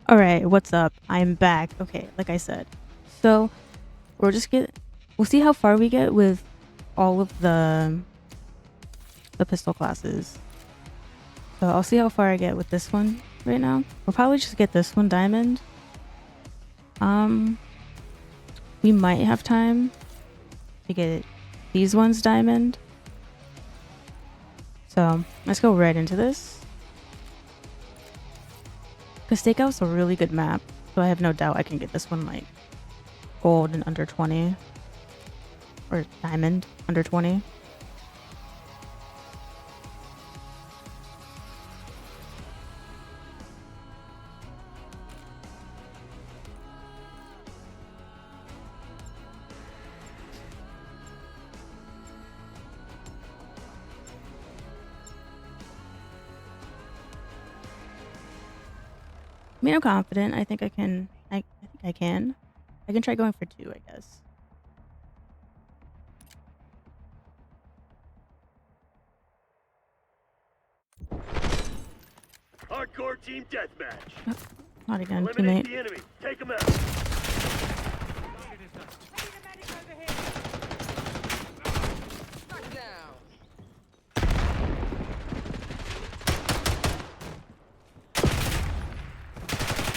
All right, what's up? I'm back. Okay, like I said. So, we'll see how far we get with all of the pistol classes. So, I'll see how far I get with this one right now. We'll probably just get this one diamond. We might have time to get these ones diamond. So, let's go right into this. Because Stakeout's a really good map, so I have no doubt I can get this one like gold in under 20. Or diamond under 20. I mean, I'm confident. I think I can. I think I can. I can try going for 2, I guess. Hardcore team deathmatch. Oh, not again, Eliminate teammate. the enemy. Take him out.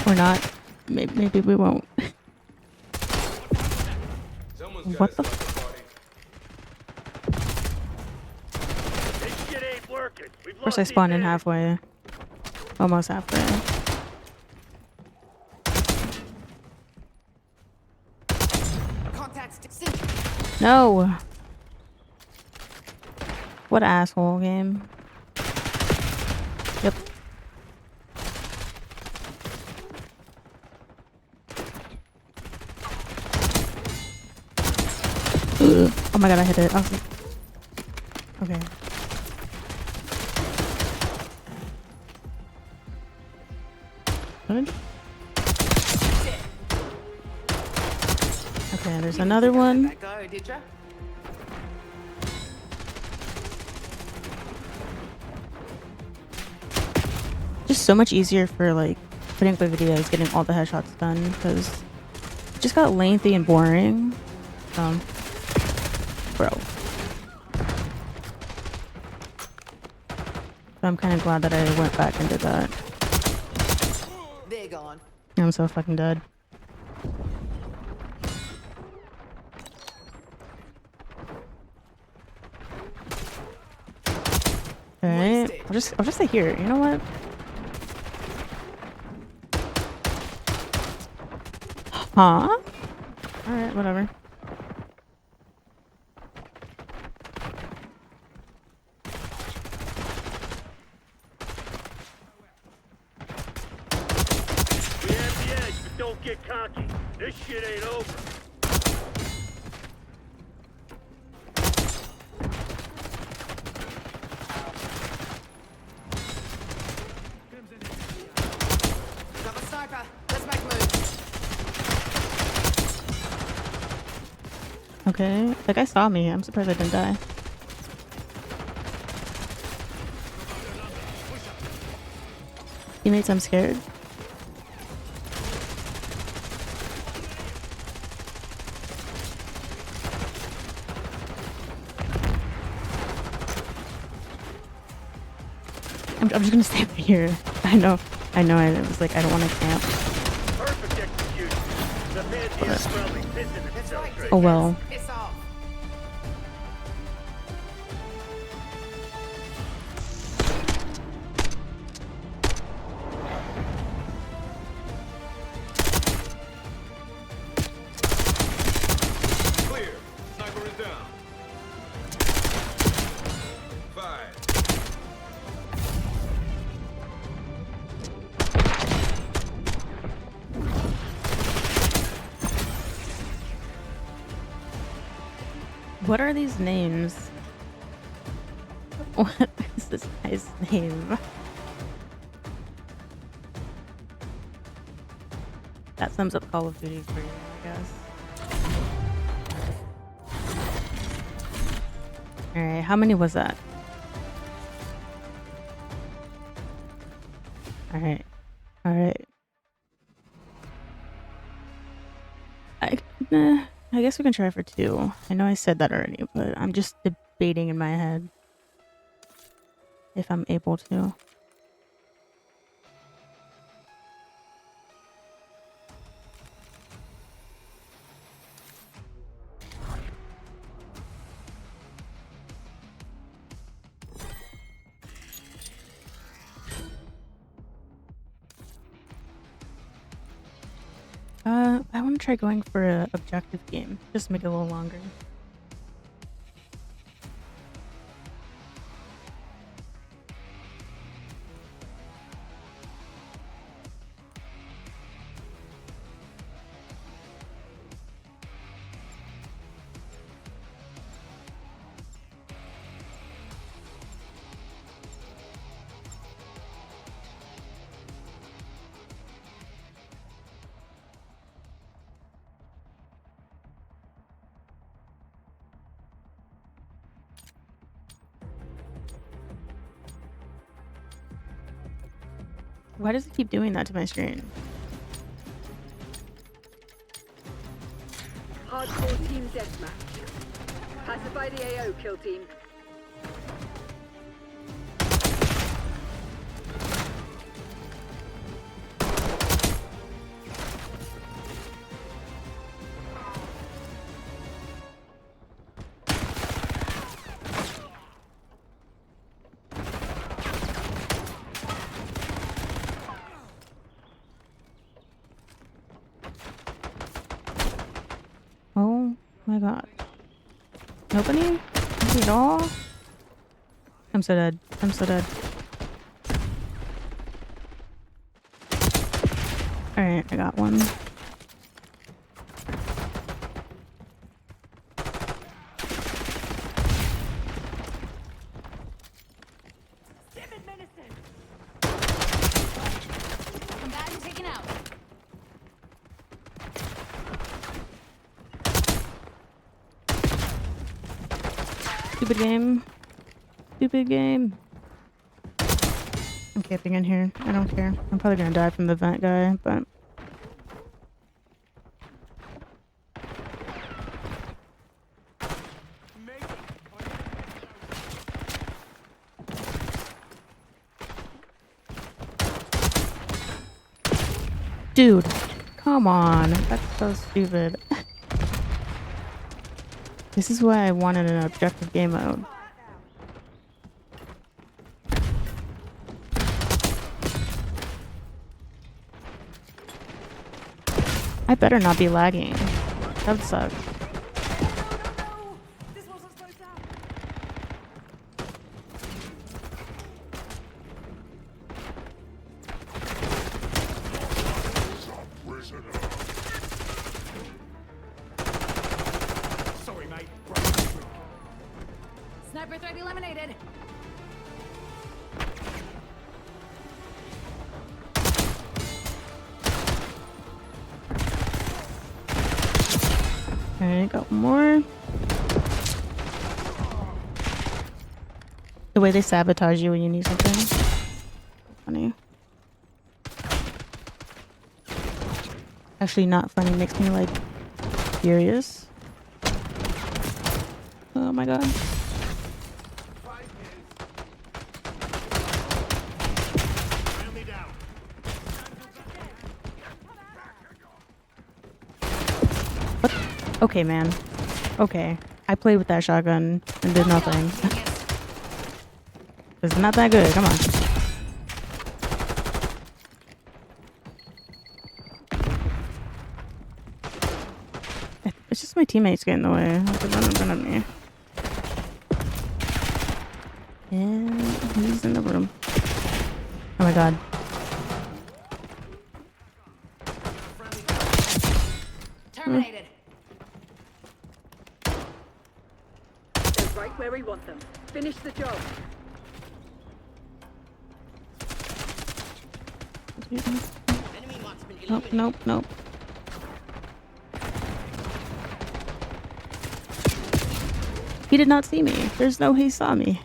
Or not. Maybe we won't. What the? This shit ain't working. We've Of course, I spawned in halfway. Almost halfway. No! What asshole game. Yep. Oh my god, I hit it. Okay. Good. Okay, there's another one. Just so much easier for like putting up videos, getting all the headshots done, because it just got lengthy and boring. Bro. So I'm kind of glad that I went back and did that. They're gone. I'm so fucking dead. Alright. I'll just stay here. You know what? Huh? Alright, whatever. We have the edge, but don't get cocky. This shit ain't over. Got the sniper. Let's make moves. Okay. That guy saw me. I'm surprised I didn't die. Teammates, I'm scared. I'm just gonna stay over here. I know. I was like, I don't want to camp. Perfect execution. The Pantheon's probably pissing itself right Oh well. Piss off. Clear. Sniper is down. 5. What are these names? What is this guy's name? That sums up Call of Duty for you, I guess. Alright, how many was that? Alright. Alright. Nah, I guess we can try for 2. I know I said that already, but I'm just debating in my head if I'm able to. I want to try going for a objective game. Just make it a little longer. Why does it keep doing that to my screen? Hardcore team deathmatch. Pacify the AO, kill team. Oh my god. Nobody? Nobody at all? I'm so dead. I'm so dead. Alright, I got one. Combatant taken out. Stupid game. Stupid game. I'm camping in here. I don't care. I'm probably gonna die from the vent guy, but... Dude, come on. That's so stupid. This is why I wanted an objective game mode. I better not be lagging. That would suck. This wasn't supposed to happen. Sorry, mate. Sniper threat eliminated. Alright, got one more. The way they sabotage you when you need something. Funny. Actually not funny, makes me like furious. Oh my god. Friendly down. What? Okay, man. Okay. I played with that shotgun and did nothing. It's not that good. Come on. It's just my teammates getting in the way. They're running in front of me. And he's in the room. Oh my god. Terminated. They're right where we want them. Finish the job. Nope, nope, nope. He did not see me. There's no he saw me.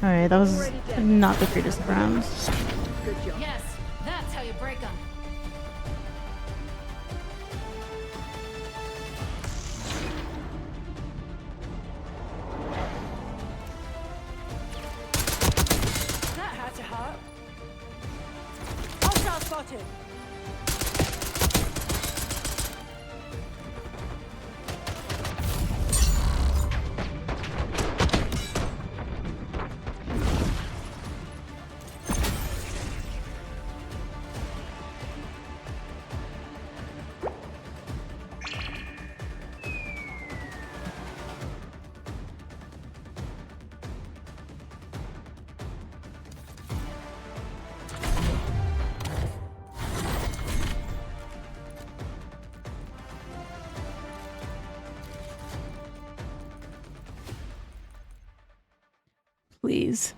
Alright, that was not the greatest of rounds. Good job. Yes, that's how you break them. That had to hurt. Hostile spotted. Please.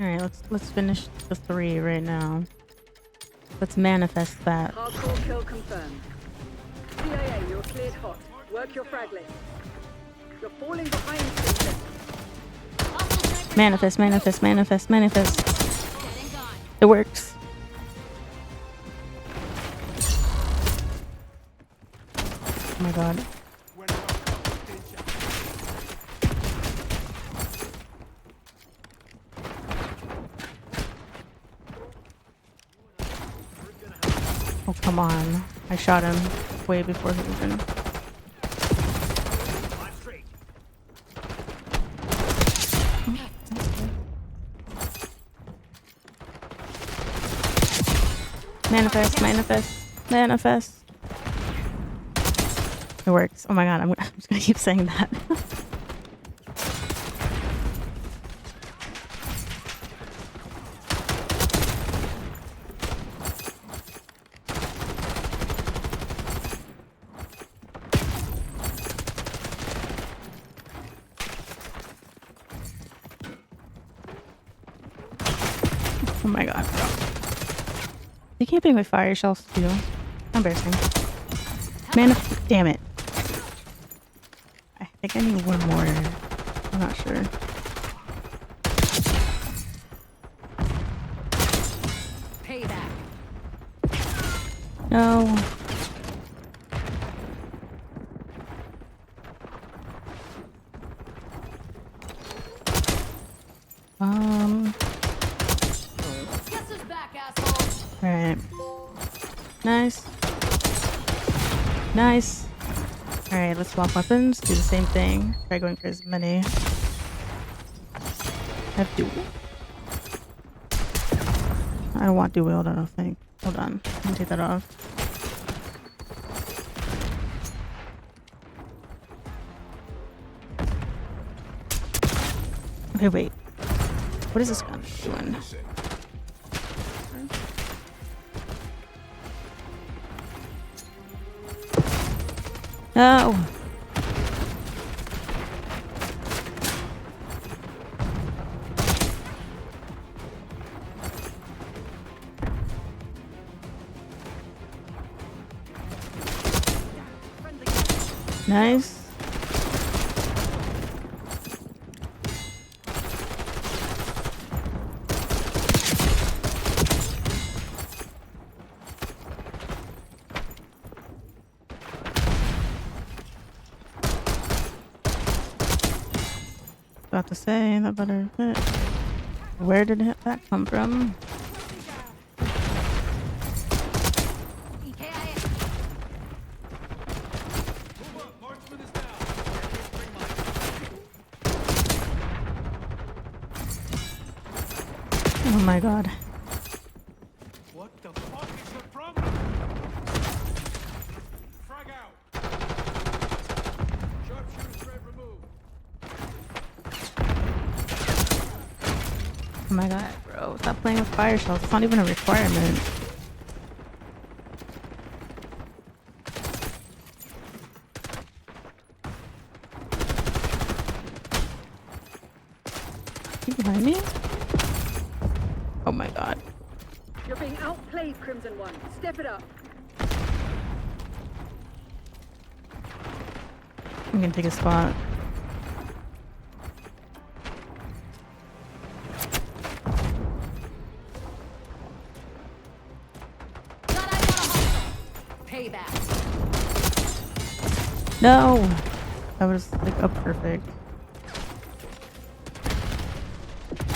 Alright, let's finish the 3 right now. Let's manifest that. Hardcore kill confirmed. CIA, you're cleared hot. Work your frag list. You're falling behind, Citizen. Manifest, manifest, manifest, manifest. Dead and gone. It works. Oh my god. Oh, come on. I shot him way before he even... Manifest, manifest, manifest. It works. Oh my god, I'm just gonna keep saying that. Oh my god. You can't be my fire shells too. Embarrassing. Man, damn it. I think I need one more. I'm not sure. Payback. No. Guess who's back, asshole? Alright. Nice. Nice. Alright, let's swap weapons. Do the same thing. Try going for as many. I have dual. I don't want dual wield, I don't think. Hold on. Let me take that off. Okay, wait. What is this gun doing? No. Nice. About to say that better fit. Where did that come from? EKIA. Move up. Marksman is down. Oh my god. What the fuck is your problem? Frag out. Sharpshooter threat removed. Oh my god, bro. Stop playing with fire shells. It's not even a requirement. You behind me? Oh my god. You're being outplayed, Crimson One. Step it up. I'm gonna take a spot. Thought I got a hostile. Payback. No! That was like a perfect.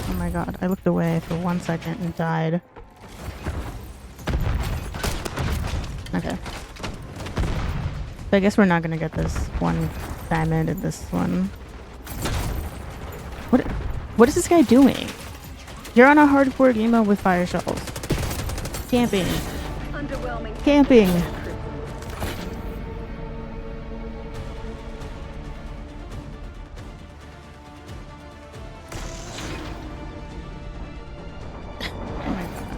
Oh my god. I looked away for 1 second and died. Okay. So I guess we're not gonna get this one diamond in this one. What is this guy doing? You're on a hardcore game mode with fire shells. Camping. Underwhelming. Camping. Oh my god.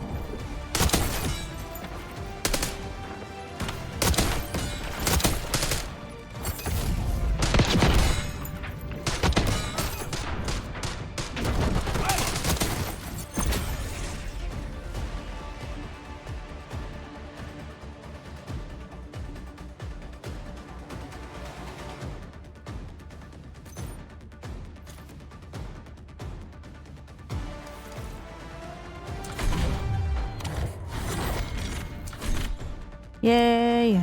Yay!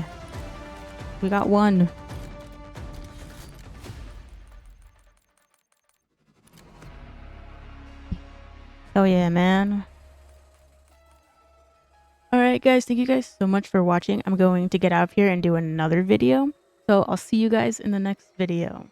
We got one. Oh yeah, man. Alright guys, thank you guys so much for watching. I'm going to get out of here and do another video. So I'll see you guys in the next video.